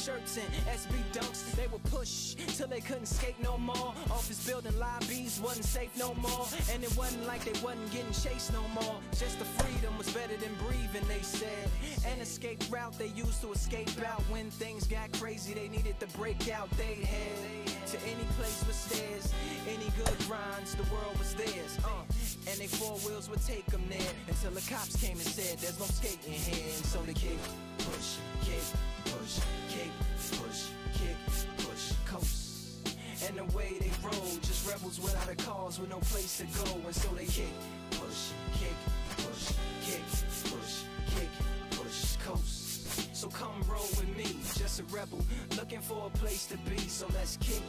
shirts and SB dunks. They would push till they couldn't skate no more. Office building lobbies wasn't safe no more. And it wasn't like they wasn't getting chased no more. Just the freedom was better than breathing, they said. An escape route they used to escape out. When things got crazy, they needed to break out. They'd head to any place with stairs. Any good grinds, the world was theirs. And they four wheels would take them there. Until the cops came and said, there's no skating here. And so they kick, push, kick, push, kick, push, kick, push, coast. And the way they roll, just rebels without a cause with no place to go. And so they kick, push, kick, push, kick, push, kick, push, coast. So come roll with me, just a rebel, looking for a place to be. So let's kick,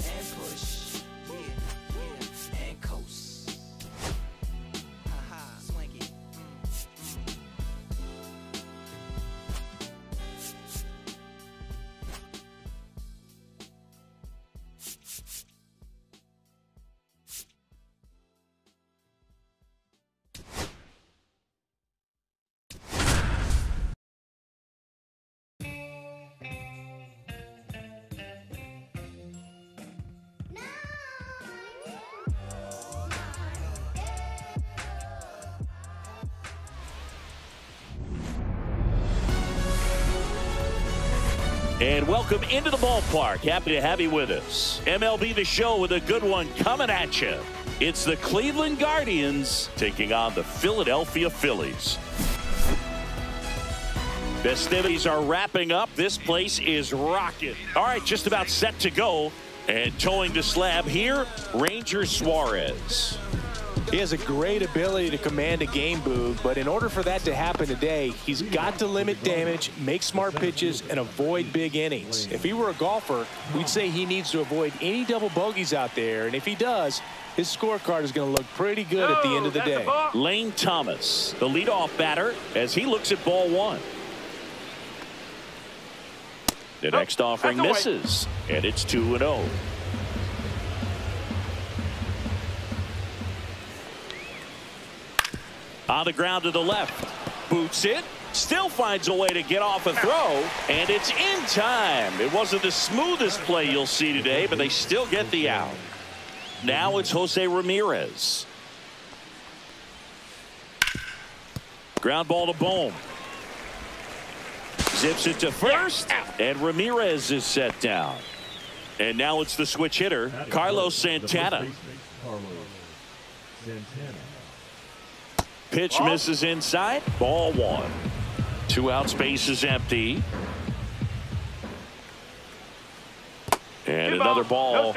and push, yeah, and coast. Ha-ha, swing it. And welcome into the ballpark. Happy to have you with us. MLB The Show with a good one coming at you. It's the Cleveland Guardians taking on the Philadelphia Phillies. Festivities are wrapping up. This place is rocking. All right, just about set to go. And towing the slab here, Ranger Suarez. He has a great ability to command a game, Boog, but in order for that to happen today, he's got to limit damage, make smart pitches, and avoid big innings. If he were a golfer, we'd say he needs to avoid any double bogeys out there, and if he does, his scorecard is going to look pretty good at the end of the day. Lane Thomas, the leadoff batter, as he looks at ball one. The next offering misses, and it's 2-0. On the ground to the left, boots it, still finds a way to get off a throw, and it's in time. It wasn't the smoothest play you'll see today, but they still get the out. Now it's Jose Ramirez. Ground ball to Bohm. Zips it to first, and Ramirez is set down. And now it's the switch hitter, Carlos Santana. Pitch misses inside. Ball one. 2 outs, base is empty. And another ball.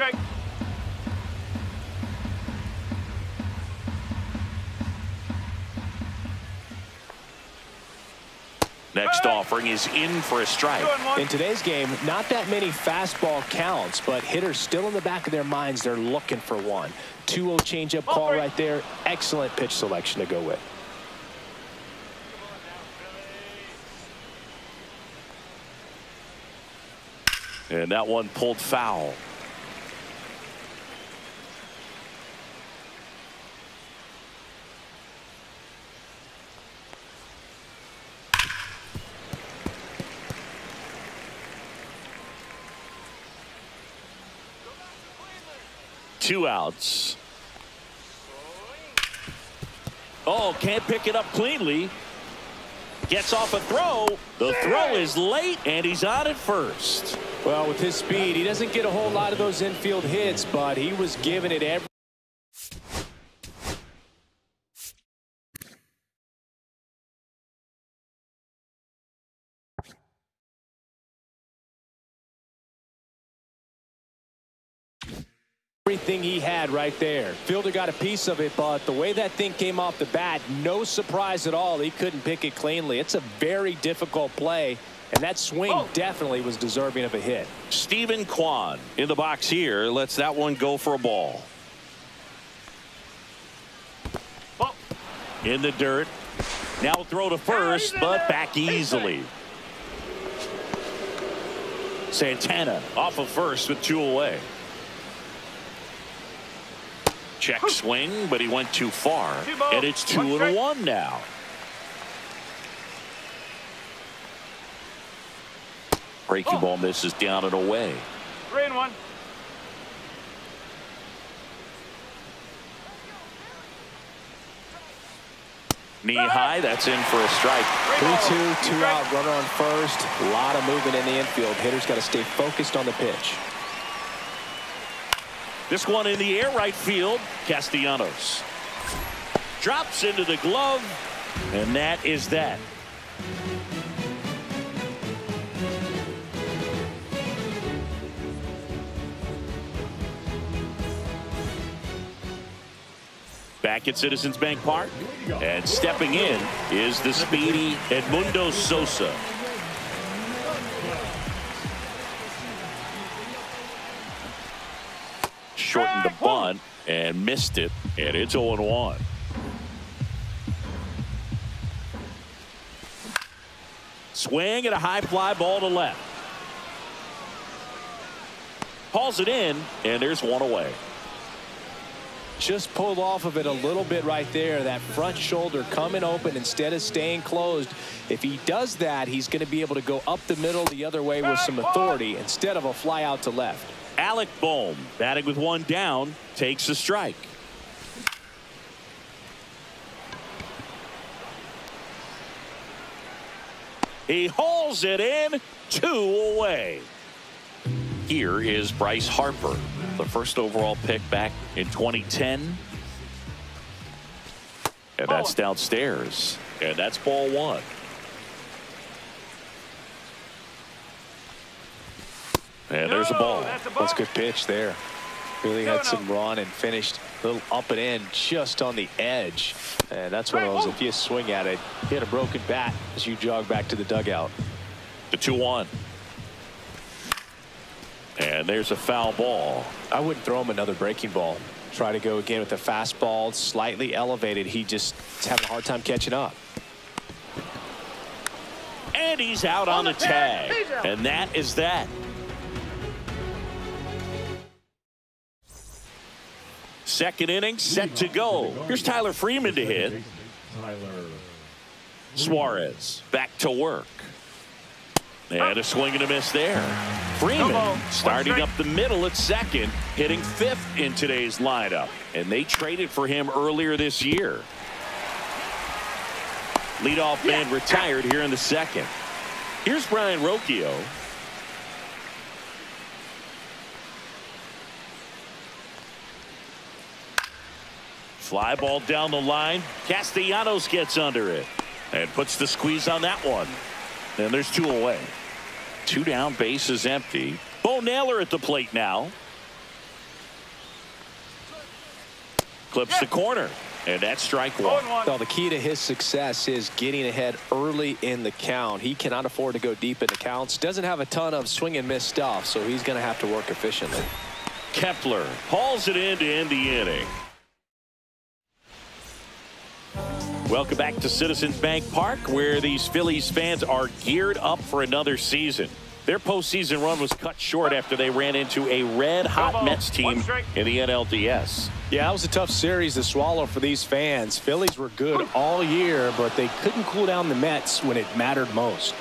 Next offering is in for a strike. In today's game, not that many fastball counts, but hitters still in the back of their minds, they're looking for one. 2-0 changeup call right there. Excellent pitch selection to go with. And that one pulled foul. Two outs. Oh, can't pick it up cleanly. Gets off a throw. The throw is late, and he's on at first. Well, with his speed, he doesn't get a whole lot of those infield hits, but he was giving it every. Everything he had right there. Fielder got a piece of it, but the way that thing came off the bat, no surprise at all. He couldn't pick it cleanly. It's a very difficult play, and that swing definitely was deserving of a hit. Steven Kwan in the box here lets that one go for a ball. In the dirt. Now throw to first, but back easily. Santana off of first with 2 away. Check swing, but he went too far, and it's 2-1 now. Breaking ball misses down and away. 3-1. Knee high, that's in for a strike. 3-2, 2 out, runner on first. A lot of movement in the infield. Hitter's got to stay focused on the pitch. This one in the air, right field. Castellanos drops into the glove, and that is that. Back at Citizens Bank Park, and stepping in is the speedy Edmundo Sosa. Shortened the bunt and missed it, and it's 0-1. Swing and a high fly ball to left. Hauls it in, and there's one away. Just pulled off of it a little bit right there. That front shoulder coming open instead of staying closed. If he does that, he's going to be able to go up the middle the other way with some authority instead of a fly out to left. Alec Bohm, batting with one down, takes a strike. He hauls it in, 2 away. Here is Bryce Harper, the first overall pick back in 2010. And that's downstairs. And that's ball 1. And there's a ball. That's a good pitch there. Really had some run and finished a little up and in just on the edge. And that's one of those, if you swing at it, hit a broken bat as you jog back to the dugout. The 2-1. And there's a foul ball. I wouldn't throw him another breaking ball. Try to go again with the fastball, slightly elevated. He just is having a hard time catching up. And he's out on the tag. And that is that. Second inning set to go. Here's Tyler Freeman to hit. Suarez back to work. And a swing and a miss there. Freeman starting up the middle at second, hitting 5th in today's lineup. And they traded for him earlier this year. Leadoff man retired here in the second. Here's Brian Rocchio. Fly ball down the line. Castellanos gets under it and puts the squeeze on that one. And there's 2 away. 2 down, bases empty. Bo Naylor at the plate now. Clips the corner. And that's strike 1. Well, the key to his success is getting ahead early in the count. He cannot afford to go deep in the counts. Doesn't have a ton of swing and miss stuff, so he's going to have to work efficiently. Kepler hauls it in to end the inning. Welcome back to Citizens Bank Park, where these Phillies fans are geared up for another season. Their postseason run was cut short after they ran into a red-hot Mets team in the NLDS. Yeah, that was a tough series to swallow for these fans. Phillies were good all year, but they couldn't cool down the Mets when it mattered most.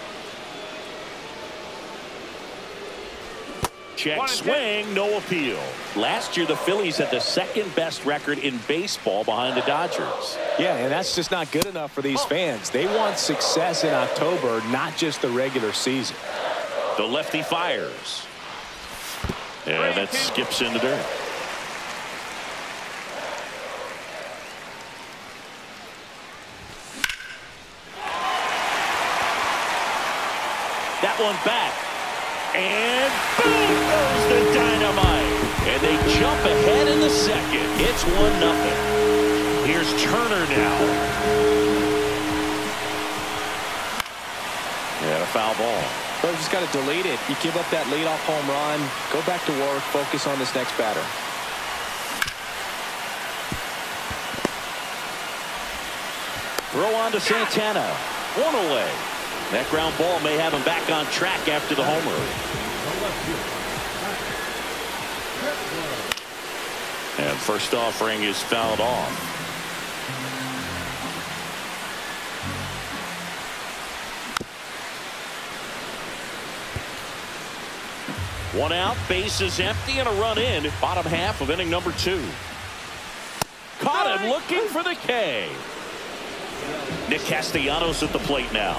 Check swing, no appeal. Last year, the Phillies had the 2nd best record in baseball behind the Dodgers. Yeah, and that's just not good enough for these fans. They want success in October, not just the regular season. The lefty fires. And that skips into dirt. That one back. And boom goes the dynamite. And they jump ahead in the second. It's 1-0. Here's Turner now. And a foul ball. But just got to delete it. You give up that leadoff home run. Go back to work. Focus on this next batter. Throw on to Santana. 1 away. That ground ball may have him back on track after the homer. And first offering is fouled off. One out, bases empty, and a run in. Bottom half of inning number 2. Caught him looking for the K. Nick Castellanos at the plate now.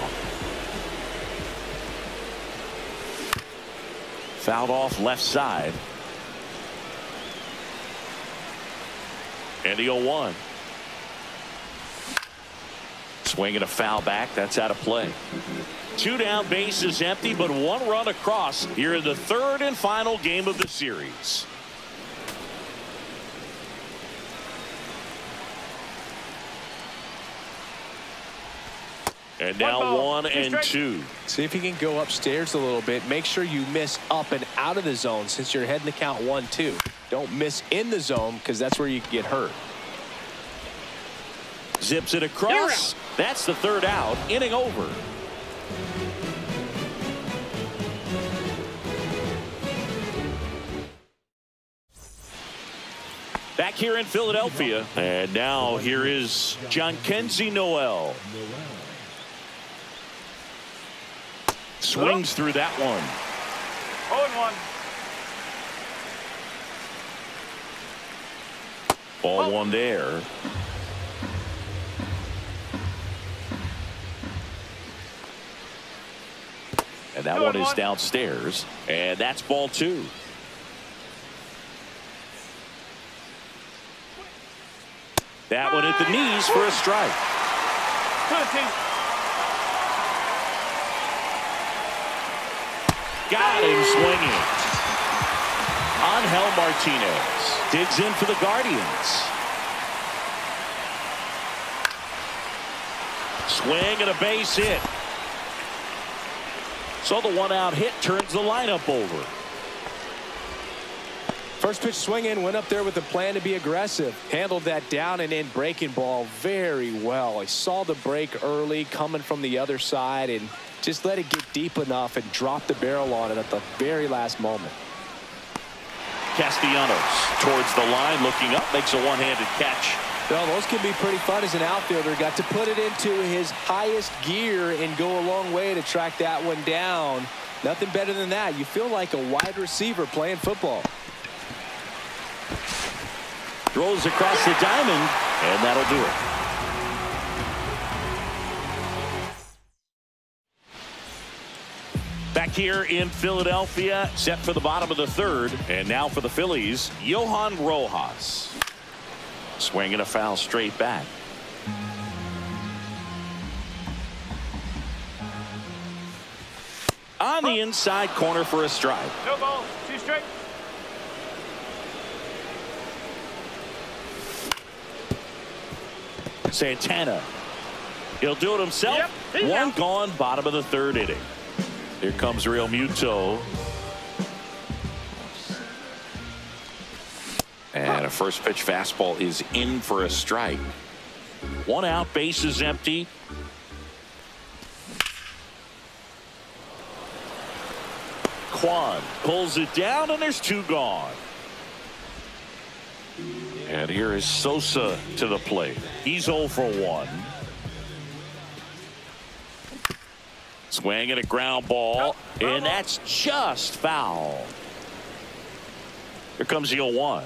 Fouled off left side. And the 0-1. Swinging a foul back. That's out of play. 2 down, bases empty, but 1 run across here in the 3rd and final game of the series. And now 1 and 2. See if you can go upstairs a little bit. Make sure you miss up and out of the zone since you're heading to count 1-2. Don't miss in the zone because that's where you can get hurt. Zips it across. That's the 3rd out. Inning over. Back here in Philadelphia. And now here is Jhonkensy Noel. Swings through that one. 0-1. Ball 1 there. And that one is downstairs. And that's ball 2. That one at the knees for a strike. Got him swinging. Angel Martinez digs in for the Guardians. Swing and a base hit. So the 1-out hit turns the lineup over. First pitch swinging, went up there with a plan to be aggressive. Handled that down and in breaking ball very well. He saw the break early coming from the other side and just let it get deep enough and drop the barrel on it at the very last moment. Castellanos towards the line, looking up, makes a one-handed catch. Well, those can be pretty fun as an outfielder. Got to put it into his highest gear and go a long way to track that one down. Nothing better than that. You feel like a wide receiver playing football. Throws across the diamond, and that'll do it. Back here in Philadelphia, set for the bottom of the 3rd, and now for the Phillies, Johan Rojas. Swinging a foul straight back. On the inside corner for a strike. No balls, 2 straight. Santana. He'll do it himself. Yep, One gone, bottom of the 3rd inning. Here comes Real Muto. And a first pitch fastball is in for a strike. 1 out, bases empty. Kwan pulls it down, and there's 2 gone. And here is Sosa to the plate. He's 0 for 1. Swing and a ground ball, and that's just foul. Here comes the 0-1.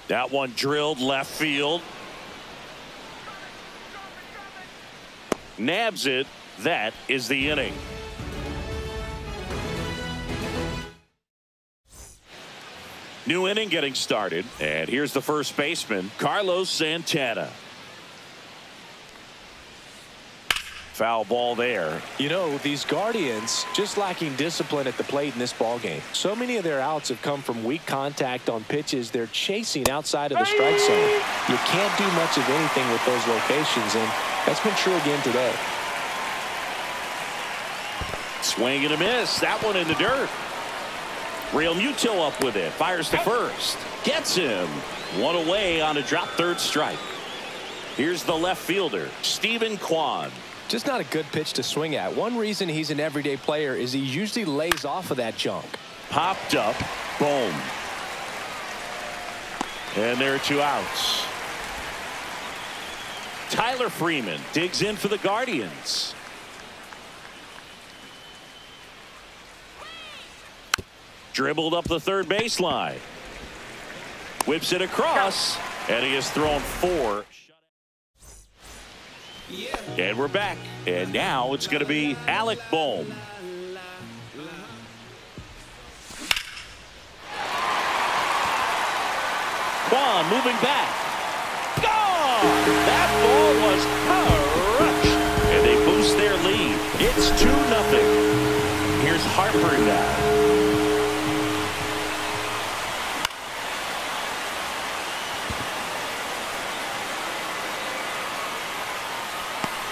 That one drilled left field. Nabs it. That is the inning. New inning getting started, and here's the first baseman, Carlos Santana. Foul ball there. You know, these Guardians just lacking discipline at the plate in this ball game. So many of their outs have come from weak contact on pitches they're chasing outside of the strike zone. You can't do much of anything with those locations, and that's been true again today. Swing and a miss. That one in the dirt. Real Muto up with it. Fires to first. Gets him. 1 away on a drop 3rd strike. Here's the left fielder, Stephen Kwan. Just not a good pitch to swing at. One reason he's an everyday player is he usually lays off of that junk. Popped up. Boom. And there are 2 outs. Tyler Freeman digs in for the Guardians. Dribbled up the third baseline. Whips it across, and he has thrown 4. And we're back. And now it's going to be Alec Bohm. Kwan moving back. Gone! That ball was crushed. And they boost their lead. It's 2-0. Here's Harper now.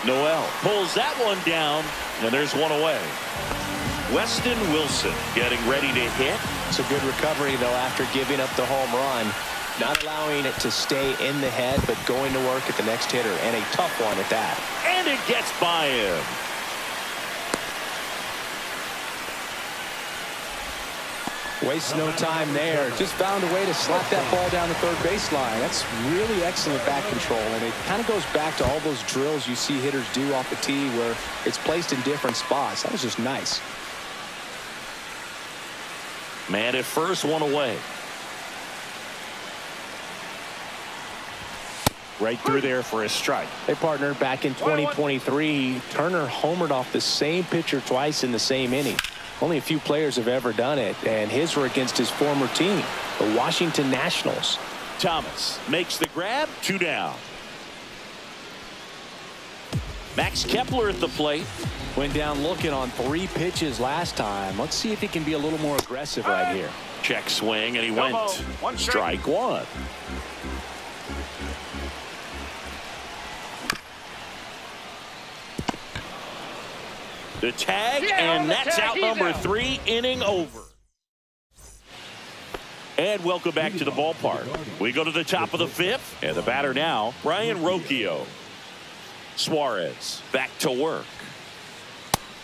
Noel pulls that one down, and there's one away. Weston Wilson getting ready to hit. It's a good recovery, though, after giving up the home run. Not allowing it to stay in the head, but going to work at the next hitter, and a tough one at that. And it gets by him. Wastes no time there. Just found a way to slap that ball down the third baseline. That's really excellent bat control, and it kind of goes back to all those drills you see hitters do off the tee where it's placed in different spots. That was just nice. Man at first, one away. Right through there for a strike. They partnered back in 2023. Turner homered off the same pitcher twice in the same inning. Only a few players have ever done it, and his were against his former team, the Washington Nationals. Thomas makes the grab, 2 down. Max Kepler at the plate. Went down looking on 3 pitches last time. Let's see if he can be a little more aggressive right here. Check swing, and he went. Strike 1. The tag, and that's out number 3, inning over. And welcome back to the ballpark. We go to the top of the 5th, and the batter now, Brian Rocchio. Suarez back to work.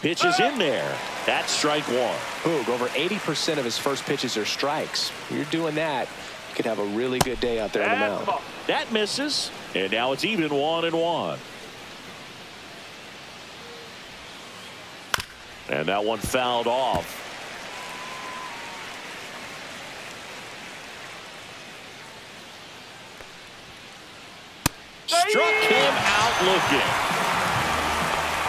Pitch is in there. That's strike 1. Boog, over 80% of his first pitches are strikes. If you're doing that, you could have a really good day out there on the mound. That misses, and now it's even 1-1. And that one fouled off. Struck him out looking.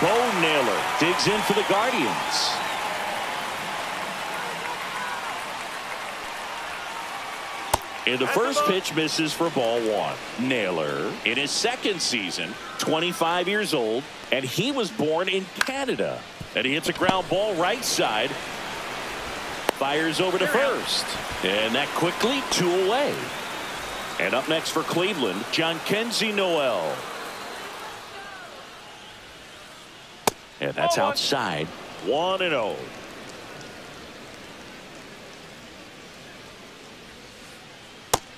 Bo Naylor digs in for the Guardians. And the first pitch misses for ball 1. Naylor in his second season, 25 years old, and he was born in Canada. And he hits a ground ball right side. Fires over to first. And that quickly 2 away. And up next for Cleveland, Jhonkensy Noel. And that's outside. 1-0.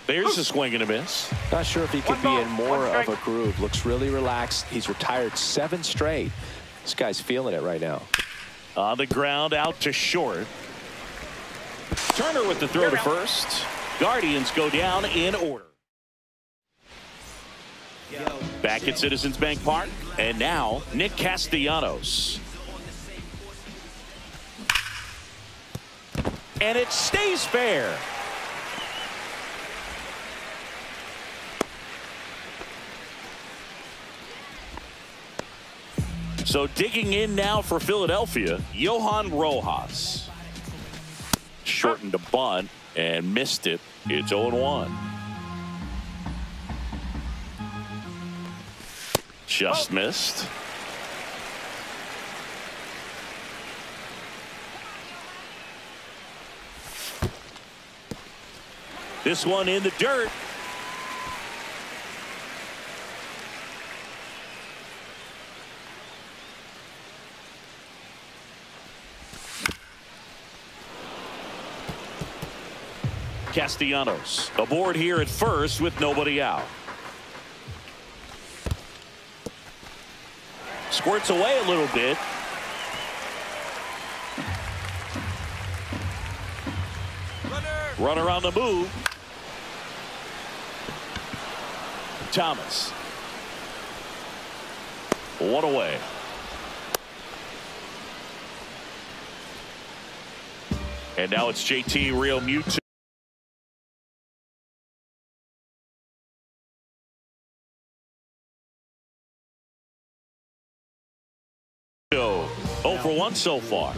There's a swing and a miss. Not sure if he could be in more of a groove. Looks really relaxed. He's retired 7 straight. This guy's feeling it right now. On the ground, out to short. Turner with the throw to first. Guardians go down in order. Back at Citizens Bank Park. And now, Nick Castellanos. And it stays fair. So digging in now for Philadelphia, Johan Rojas. Shortened to bunt and missed it. It's 0-1. Just missed. This one in the dirt. Castellanos aboard here at first with nobody out. Squirts away a little bit. Runner on the move. Thomas. 1 away. And now it's JT Realmuto. So 0 for 1 so far.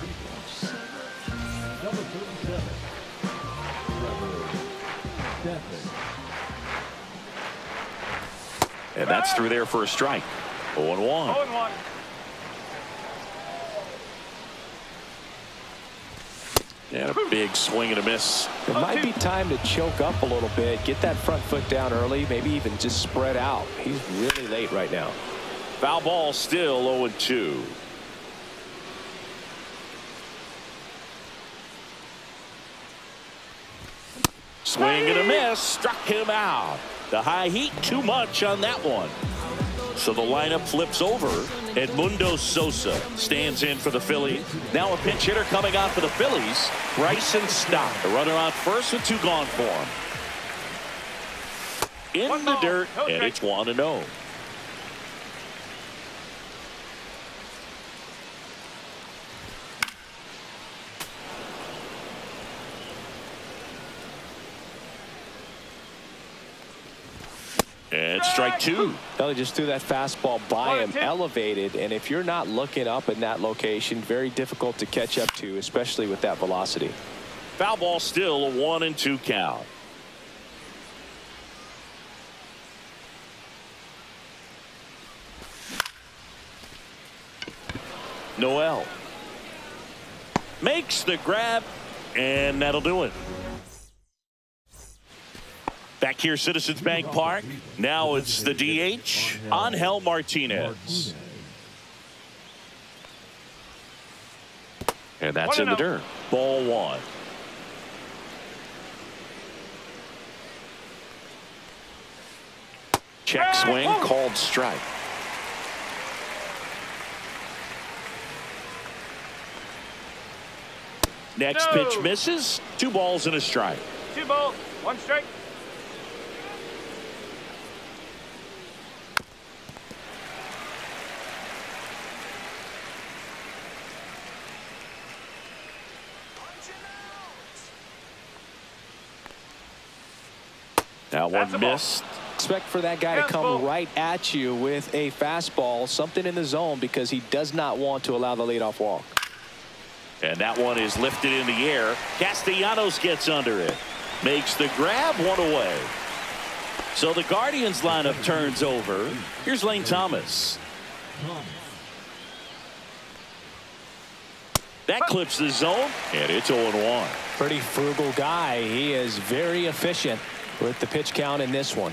And that's through there for a strike. 0-1. 0-1. And a big swing and a miss. It might be time to choke up a little bit, get that front foot down early, maybe even just spread out. He's really late right now. Foul ball, still 0-2. Swing and a miss, struck him out. The high heat, too much on that one. So the lineup flips over. Edmundo Sosa stands in for the Phillies. Now a pinch hitter coming out for the Phillies. Bryson Stott, the runner on first with 2 gone for him. In the dirt, and it's 1-0. And strike 2. Well, he just threw that fastball by him, elevated, and if you're not looking up in that location, very difficult to catch up to, especially with that velocity. Foul ball, still a 1-2 count. Noel makes the grab, and that'll do it. Back here, Citizens Bank Park. Now it's the DH, Angel Martinez. And that's in the dirt. Ball 1. Check swing, called strike. Next pitch misses. 2 balls and a strike. 2 balls, 1 strike. That one missed. Expect for that guy to come right at you with a fastball, something in the zone, because he does not want to allow the leadoff walk. And that one is lifted in the air. Castellanos gets under it. Makes the grab, 1 away. So the Guardians lineup turns over. Here's Lane Thomas. That clips the zone, and it's 0-1. Pretty frugal guy. He is very efficient with the pitch count in this one.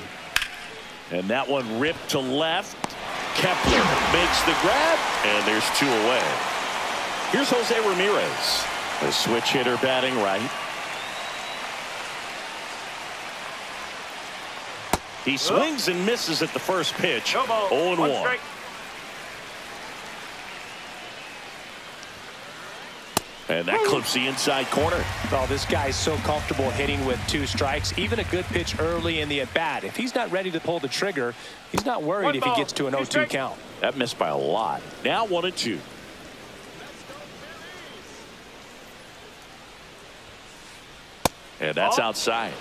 And that one ripped to left. Kepler makes the grab, and there's 2 away. Here's Jose Ramirez, a switch hitter batting right. He swings and misses at the first pitch. 0-1. And that clips the inside corner. Oh, this guy's so comfortable hitting with 2 strikes. Even a good pitch early in the at-bat. If he's not ready to pull the trigger, he's not worried if he gets to an 0-2 count. That missed by a lot. Now 1-2. And that's outside.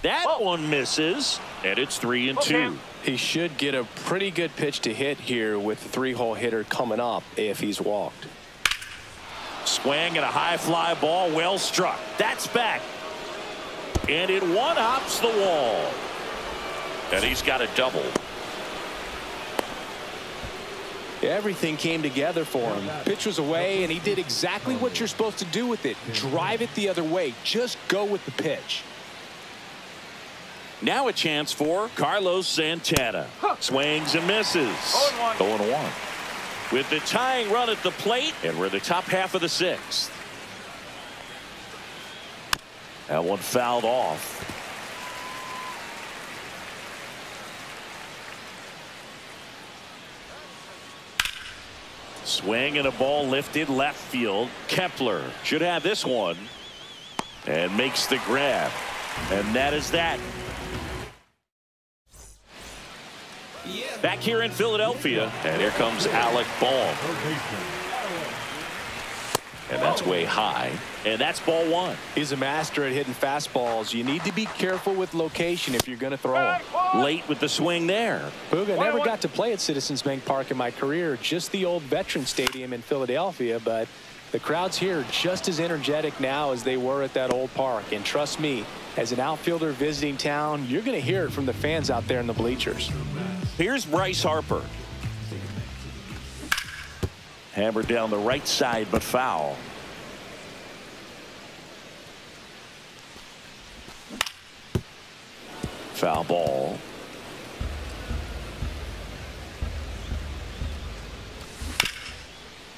That one misses, and it's 3-2. He should get a pretty good pitch to hit here with the 3-hole hitter coming up if he's walked. Swing and a high fly ball, well struck. That's back. And it one-hops the wall. And he's got a double. Everything came together for him. Pitch was away, and he did exactly what you're supposed to do with it. Drive it the other way. Just go with the pitch. Now a chance for Carlos Santana. Swings and misses. 0-1. With the tying run at the plate, and we're in the top half of the 6th. That one fouled off. Swing and a ball lifted left field. Kepler should have this one and makes the grab. And that is that. Yeah. Back here in Philadelphia, and here comes Alec Bohm. And that's way high, and that's ball one. He's a master at hitting fastballs. You need to be careful with location if you're going to throw them. Late with the swing there. Boog, I never got to play at Citizens Bank Park in my career, just the old Veterans Stadium in Philadelphia, but the crowds here are just as energetic now as they were at that old park. And trust me, as an outfielder visiting town, you're going to hear it from the fans out there in the bleachers. Here's Bryce Harper. Hammered down the right side, but foul. Foul ball.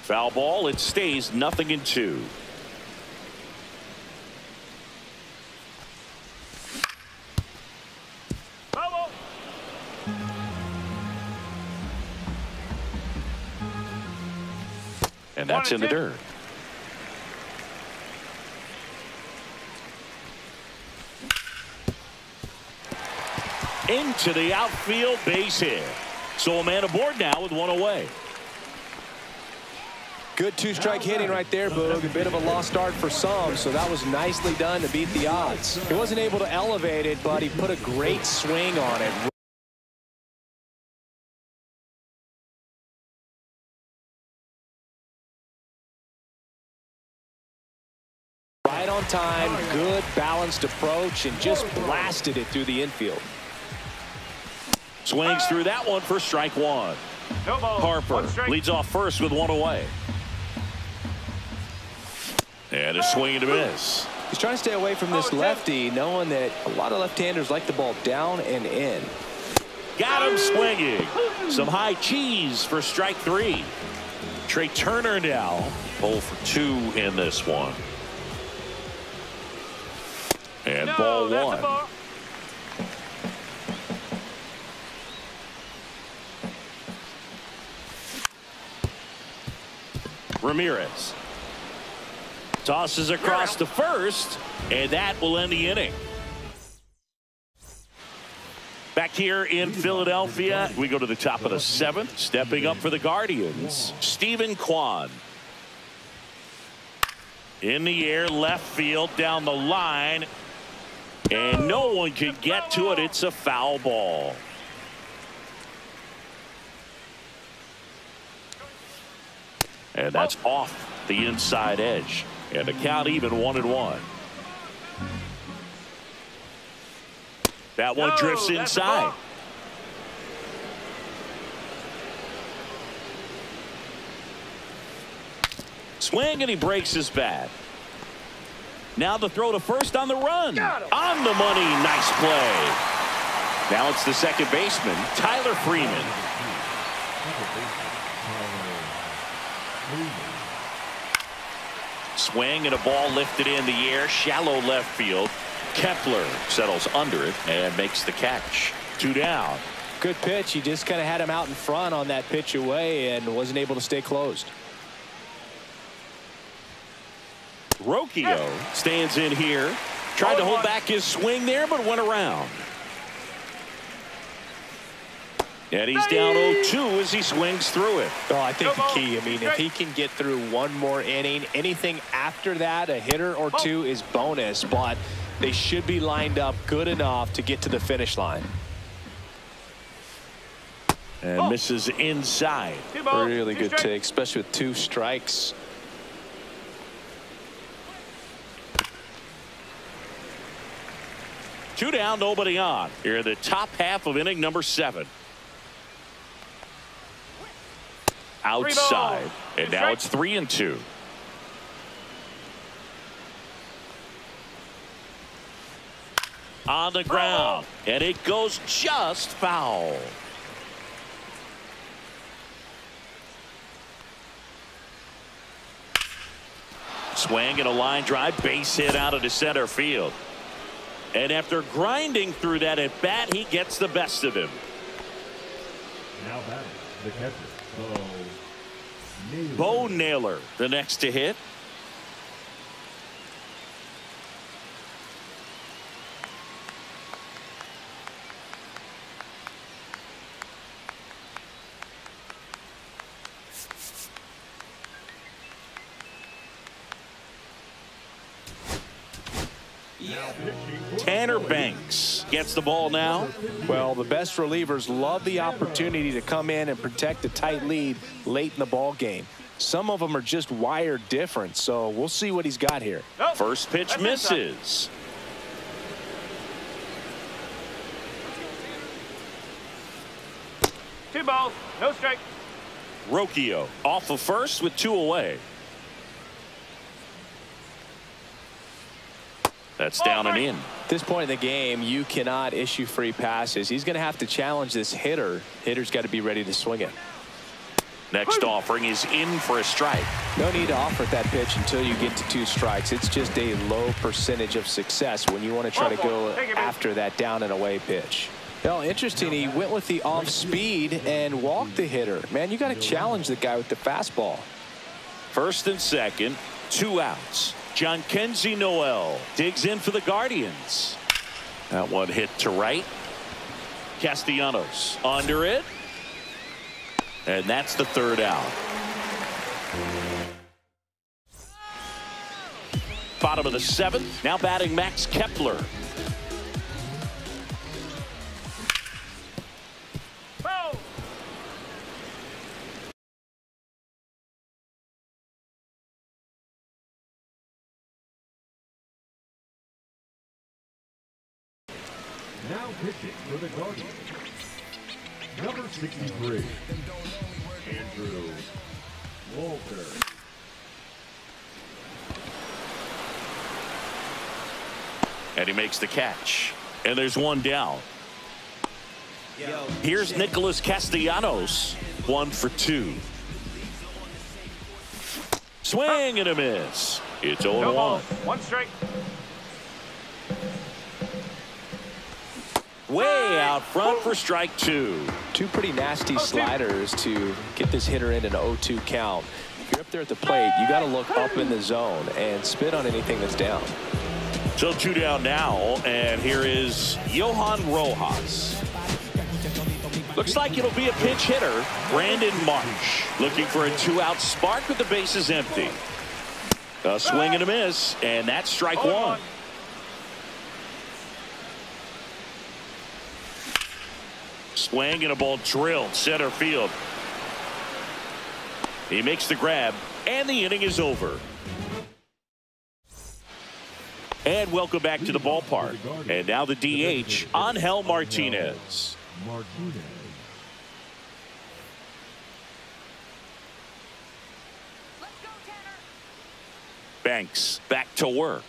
Foul ball. It stays 0-2. And that's in the dirt. Into the outfield, base hit. So a man aboard now with one away. Good two-strike hitting right there, Boog. A bit of a lost start for some, so that was nicely done to beat the odds. He wasn't able to elevate it, but he put a great swing on it. Right on time, good balanced approach, and just blasted it through the infield. Swings through that one for strike one. Harper leads off first with one away. And a swing and a miss. He's trying to stay away from this lefty, knowing that a lot of left-handers like the ball down and in. Got him swinging. Some high cheese for strike three. Trey Turner now 0 for 2 in this one. And ball one. Ramirez tosses across to first, and that will end the inning. Back here in Philadelphia, we go to the top of the 7th. Stepping up for the Guardians, Stephen Kwan. In the air, left field, down the line, and no one can get to it. It's a foul ball. And that's off the inside edge. And the count even 1-1. That one drifts inside. Swing, and he breaks his bat. Now the throw to first on the run. On the money. Nice play. Now it's the second baseman, Tyler Freeman. Swing and a ball lifted in the air, shallow left field. Kepler settles under it and makes the catch. 2 down. Good pitch. He just kind of had him out in front on that pitch away and wasn't able to stay closed. Rocchio stands in here. Tried to hold back his swing there, but went around. And he's down 0-2 as he swings through it. Oh, I think the key, I mean, if he can get through one more inning, anything after that, a hitter or two is bonus, but they should be lined up good enough to get to the finish line. And misses inside. Really good take, especially with 2 strikes. Two down, nobody on. Here in the top half of inning number 7. Outside, and now it's 3-2. On the ground, and it goes just foul. Swing and a line drive, base hit out of the center field. And after grinding through that at bat, he gets the best of him. Now batting, the catcher, Bo Naylor, the next to hit. Tanner Banks gets the ball now. Well, the best relievers love the opportunity to come in and protect a tight lead late in the ball game. Some of them are just wired different, so we'll see what he's got here. First pitch misses. Two balls, no strike. Rocchio off of first with 2 away. That's down and in. At this point in the game, you cannot issue free passes. He's going to have to challenge this hitter. Hitter's got to be ready to swing it. Next offering is in for a strike. No need to offer that pitch until you get to 2 strikes. It's just a low percentage of success when you want to try to go after that down and away pitch. Well, interesting, he went with the off speed and walked the hitter. Man, you got to challenge the guy with the fastball. First and second, 2 outs. Jhonkensy Noel digs in for the Guardians. That one hit to right. Castellanos under it. And that's the 3rd out. Bottom of the 7th. Now batting Max Kepler. Now pitching for the Guardians, number 63, Andrew Walter. And he makes the catch. And there's 1 down. Here's Nicholas Castellanos, 1 for 2. Swing and a miss. It's 0-1. No balls, 1 strike. Way out front for strike 2. 2 pretty nasty sliders to get this hitter in an 0-2 count. If you're up there at the plate, you got to look up in the zone and spit on anything that's down. So 2 down now, and here is Johan Rojas. Looks like it'll be a pinch hitter, Brandon Marsh, looking for a 2-out spark with the bases empty. A swing and a miss, and that's strike 1. Swing and a ball drilled center field. He makes the grab, and the inning is over. And welcome back to the ballpark. And now the DH, Angel Martinez. Banks back to work.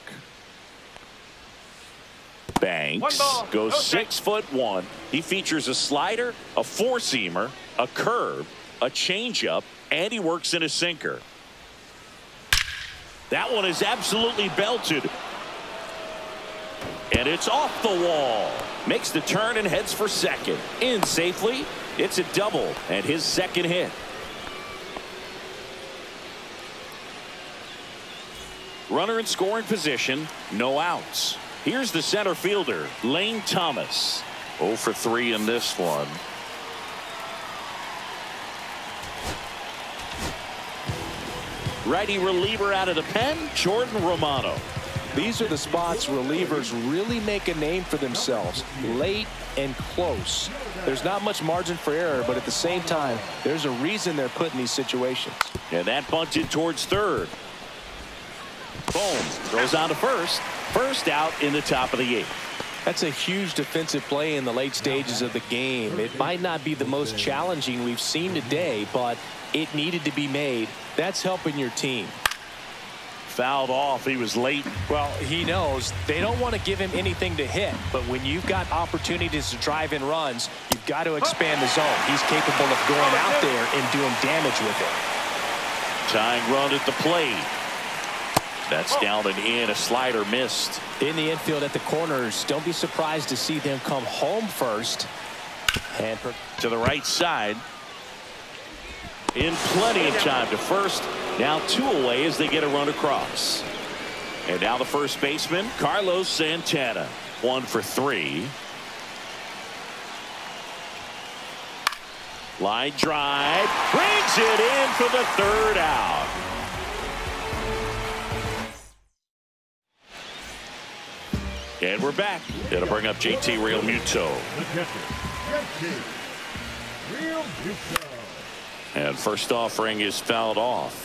Banks goes 6'1". He features a slider, a 4-seamer, a curve, a changeup, and he works in a sinker. That one is absolutely belted. And it's off the wall. Makes the turn and heads for second. In safely. It's a double and his 2nd hit. Runner in scoring position. No outs. Here's the center fielder, Lane Thomas. 0 for 3 in this one. Righty reliever out of the pen, Jordan Romano. These are the spots relievers really make a name for themselves, late and close. There's not much margin for error, but at the same time, there's a reason they're put in these situations. And that bunted towards 3rd. Boom, throws on to first. First out in the top of the 8th. That's a huge defensive play in the late stages of the game. It might not be the most challenging we've seen today, but it needed to be made. That's helping your team. Fouled off. He was late. Well, he knows they don't want to give him anything to hit, but when you've got opportunities to drive in runs, you've got to expand the zone. He's capable of going out there and doing damage with it. Tying run at the plate. That's down and in. A slider missed. In the infield at the corners, don't be surprised to see them come home first. And to the right side. In plenty of time to first. Now 2 away as they get a run across. And now the first baseman, Carlos Santana. 1 for 3. Line drive. Brings it in for the 3rd out. And we're back. It'll bring up JT Realmuto. The catcher, JT Realmuto. And first offering is fouled off.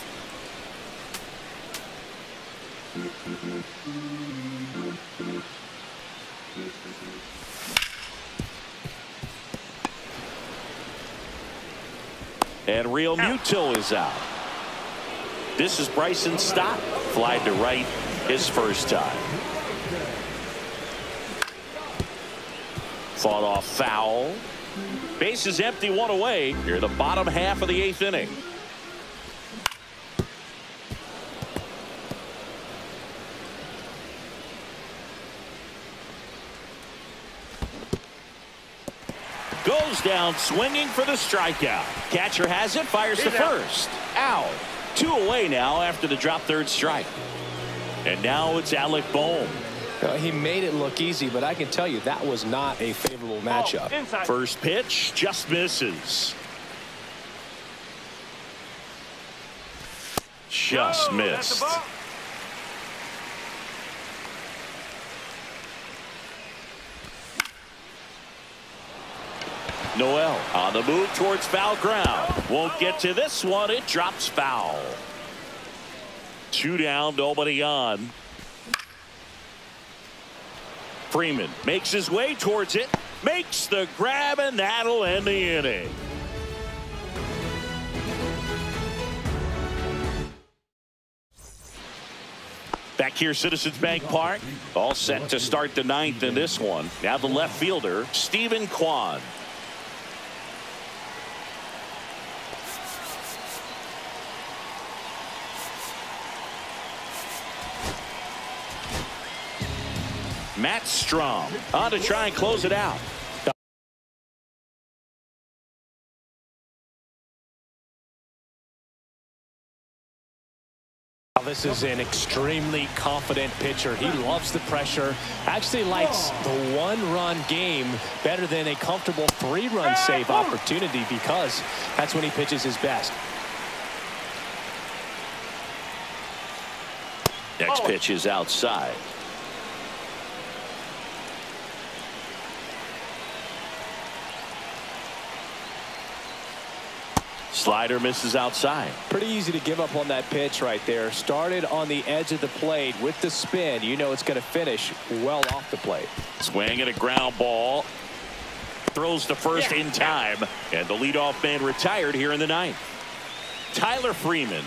And Realmuto is out. This is Bryson Stott. Fly to right his first time. Fought off foul. Base is empty, one away. Here the bottom half of the 8th inning. Goes down swinging for the strikeout. Catcher has it, fires to first. Out. 2 away now after the drop third strike. And now it's Alec Bohm. He made it look easy, but I can tell you that was not a favorable matchup. First pitch just misses. Just missed. Noel on the move towards foul ground. Won't get to this one. It drops foul. 2 down, nobody on. Freeman makes his way towards it, makes the grab, and that'll end the inning. Back here, Citizens Bank Park, all set to start the 9th in this one. Now the left fielder, Stephen Kwan. Matt Strom on to try and close it out. This is an extremely confident pitcher. He loves the pressure. Actually likes the 1-run game better than a comfortable 3-run save opportunity because that's when he pitches his best. Next pitch is outside. Slider misses outside. Pretty easy to give up on that pitch right there. Started on the edge of the plate with the spin. You know it's going to finish well off the plate. Swing and a ground ball. Throws to first in time. And the leadoff man retired here in the 9th. Tyler Freeman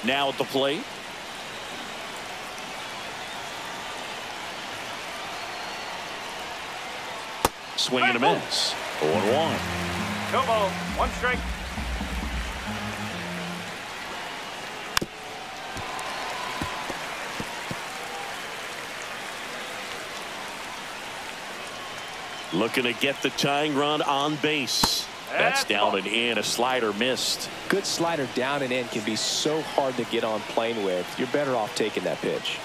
now at the plate. Swing and a miss. 0-1. No ball, 1 strike. Looking to get the tying run on base. That's down and in. A slider missed. Good slider down and in can be so hard to get on plane with. You're better off taking that pitch.